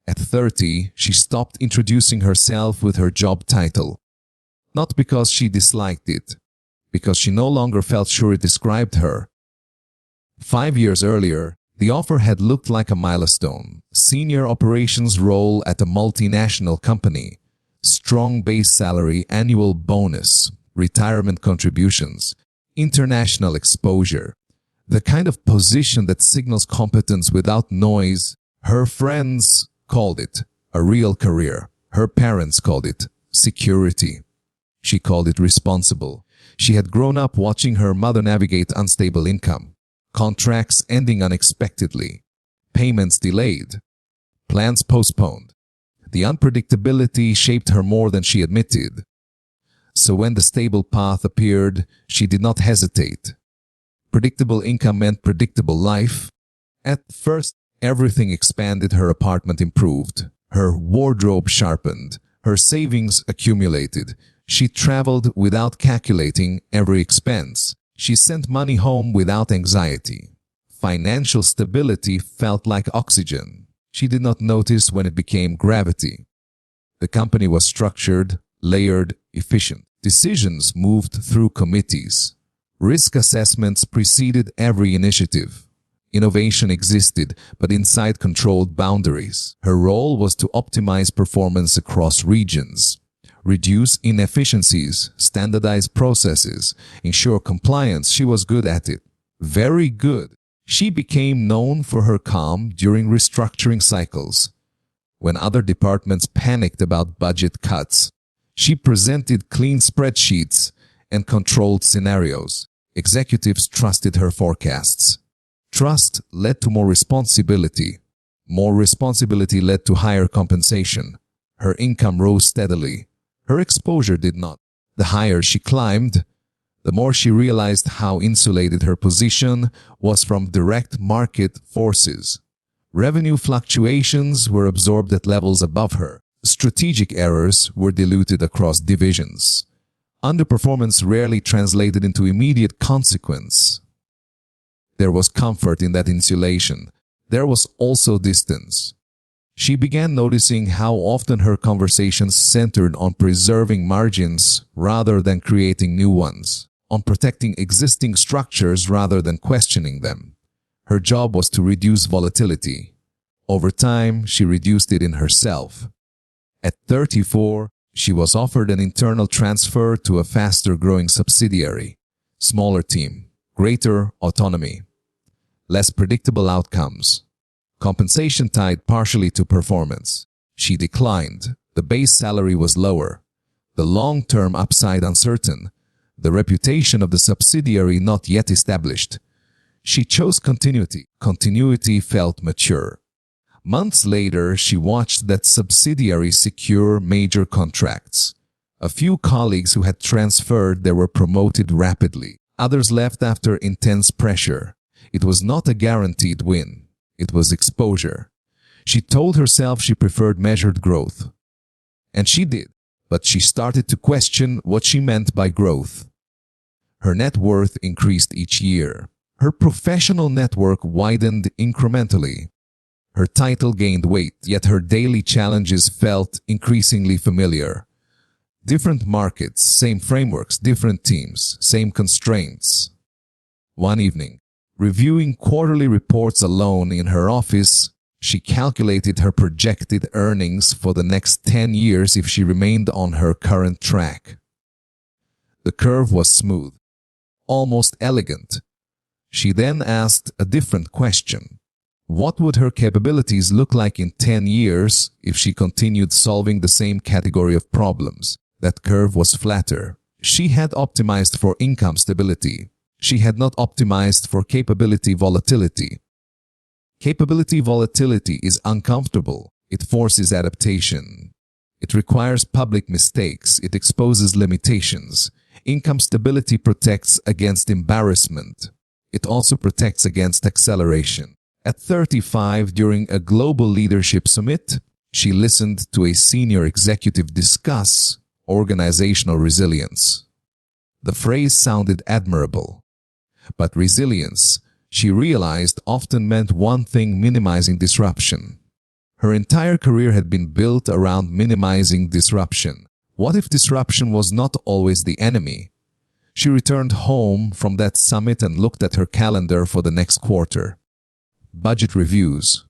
At 30, she stopped introducing herself with her job title. Not because she disliked it, because she no longer felt sure it described her. 5 years earlier, the offer had looked like a milestone. Senior operations role at a multinational company. Strong base salary, annual bonus, retirement contributions, international exposure. The kind of position that signals competence without noise. Her friends called it a real career. Her parents called it security. She called it responsible. She had grown up watching her mother navigate unstable income, contracts ending unexpectedly, payments delayed, plans postponed. The unpredictability shaped her more than she admitted. So when the stable path appeared, she did not hesitate. Predictable income meant predictable life. At first, everything expanded. Her apartment improved. Her wardrobe sharpened. Her savings accumulated. She traveled without calculating every expense. She sent money home without anxiety. Financial stability felt like oxygen. She did not notice when it became gravity. The company was structured, layered, efficient. Decisions moved through committees. Risk assessments preceded every initiative. Innovation existed, but inside controlled boundaries. Her role was to optimize performance across regions, reduce inefficiencies, standardize processes, ensure compliance. She was good at it. Very good. She became known for her calm during restructuring cycles. When other departments panicked about budget cuts, she presented clean spreadsheets and controlled scenarios. Executives trusted her forecasts. Trust led to more responsibility. More responsibility led to higher compensation. Her income rose steadily. Her exposure did not. The higher she climbed, the more she realized how insulated her position was from direct market forces. Revenue fluctuations were absorbed at levels above her. Strategic errors were diluted across divisions. Underperformance rarely translated into immediate consequence. There was comfort in that insulation. There was also distance. She began noticing how often her conversations centered on preserving margins rather than creating new ones, on protecting existing structures rather than questioning them. Her job was to reduce volatility. Over time, she reduced it in herself. At 34, she was offered an internal transfer to a faster-growing subsidiary. Smaller team, greater autonomy, less predictable outcomes. Compensation tied partially to performance. She declined. The base salary was lower. The long-term upside uncertain. The reputation of the subsidiary not yet established. She chose continuity. Continuity felt mature. Months later, she watched that subsidiary secure major contracts. A few colleagues who had transferred there were promoted rapidly. Others left after intense pressure. It was not a guaranteed win. It was exposure. She told herself she preferred measured growth. And she did, but she started to question what she meant by growth. Her net worth increased each year. Her professional network widened incrementally. Her title gained weight, yet her daily challenges felt increasingly familiar. Different markets, same frameworks, different teams, same constraints. One evening, reviewing quarterly reports alone in her office, she calculated her projected earnings for the next 10 years if she remained on her current track. The curve was smooth, almost elegant. She then asked a different question. What would her capabilities look like in 10 years if she continued solving the same category of problems? That curve was flatter. She had optimized for income stability. She had not optimized for capability volatility. Capability volatility is uncomfortable. It forces adaptation. It requires public mistakes. It exposes limitations. Income stability protects against embarrassment. It also protects against acceleration. At 35, during a global leadership summit, she listened to a senior executive discuss organizational resilience. The phrase sounded admirable. But resilience, she realized, often meant one thing: minimizing disruption. Her entire career had been built around minimizing disruption. What if disruption was not always the enemy? She returned home from that summit and looked at her calendar for the next quarter. Budget reviews,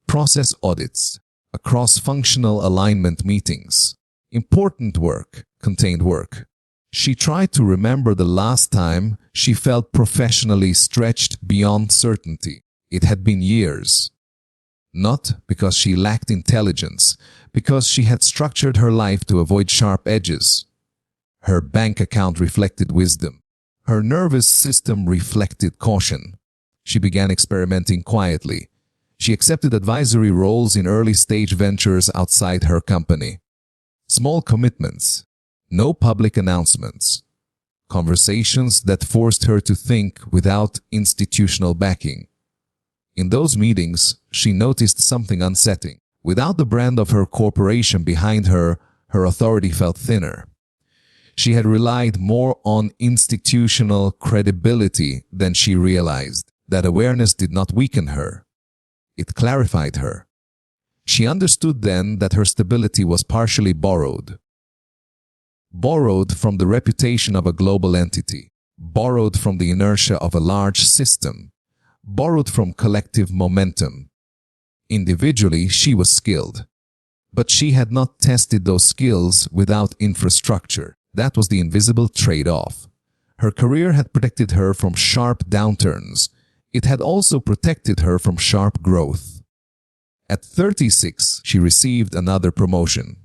process audits, cross-functional alignment meetings. Important work contained work. She tried to remember the last time she felt professionally stretched beyond certainty. It had been years. Not because she lacked intelligence, because she had structured her life to avoid sharp edges. Her bank account reflected wisdom. Her nervous system reflected caution. She began experimenting quietly. She accepted advisory roles in early-stage ventures outside her company. Small commitments, no public announcements. Conversations that forced her to think without institutional backing. In those meetings, she noticed something unsettling. Without the brand of her corporation behind her, her authority felt thinner. She had relied more on institutional credibility than she realized. That awareness did not weaken her. It clarified her. She understood then that her stability was partially borrowed. Borrowed from the reputation of a global entity. Borrowed from the inertia of a large system. Borrowed from collective momentum. Individually, she was skilled. But she had not tested those skills without infrastructure. That was the invisible trade-off. Her career had protected her from sharp downturns. It had also protected her from sharp growth. At 36, she received another promotion.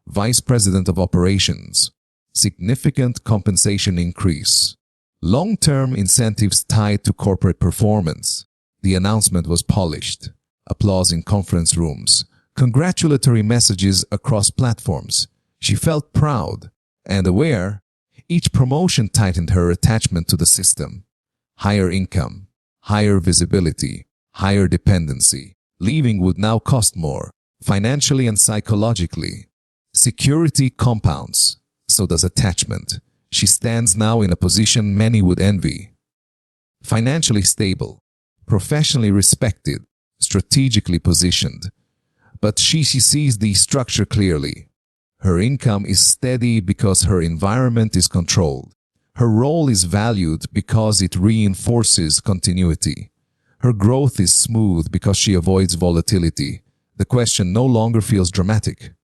Vice President of Operations. Significant compensation increase. Long-term incentives tied to corporate performance. The announcement was polished. Applause in conference rooms. Congratulatory messages across platforms. She felt proud and aware. Each promotion tightened her attachment to the system. Higher income, higher visibility, higher dependency. Leaving would now cost more, financially and psychologically. Security compounds, so does attachment. She stands now in a position many would envy. Financially stable, professionally respected, strategically positioned. But she sees the structure clearly. Her income is steady because her environment is controlled. Her role is valued because it reinforces continuity. Her growth is smooth because she avoids volatility. The question no longer feels dramatic.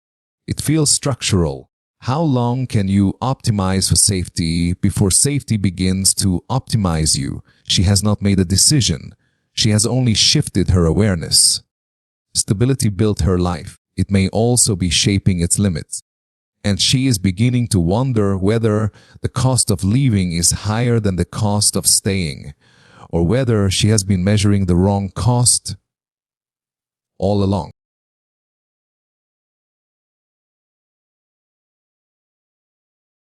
It feels structural. How long can you optimize for safety before safety begins to optimize you? She has not made a decision. She has only shifted her awareness. Stability built her life. It may also be shaping its limits. And she is beginning to wonder whether the cost of leaving is higher than the cost of staying, or whether she has been measuring the wrong cost all along.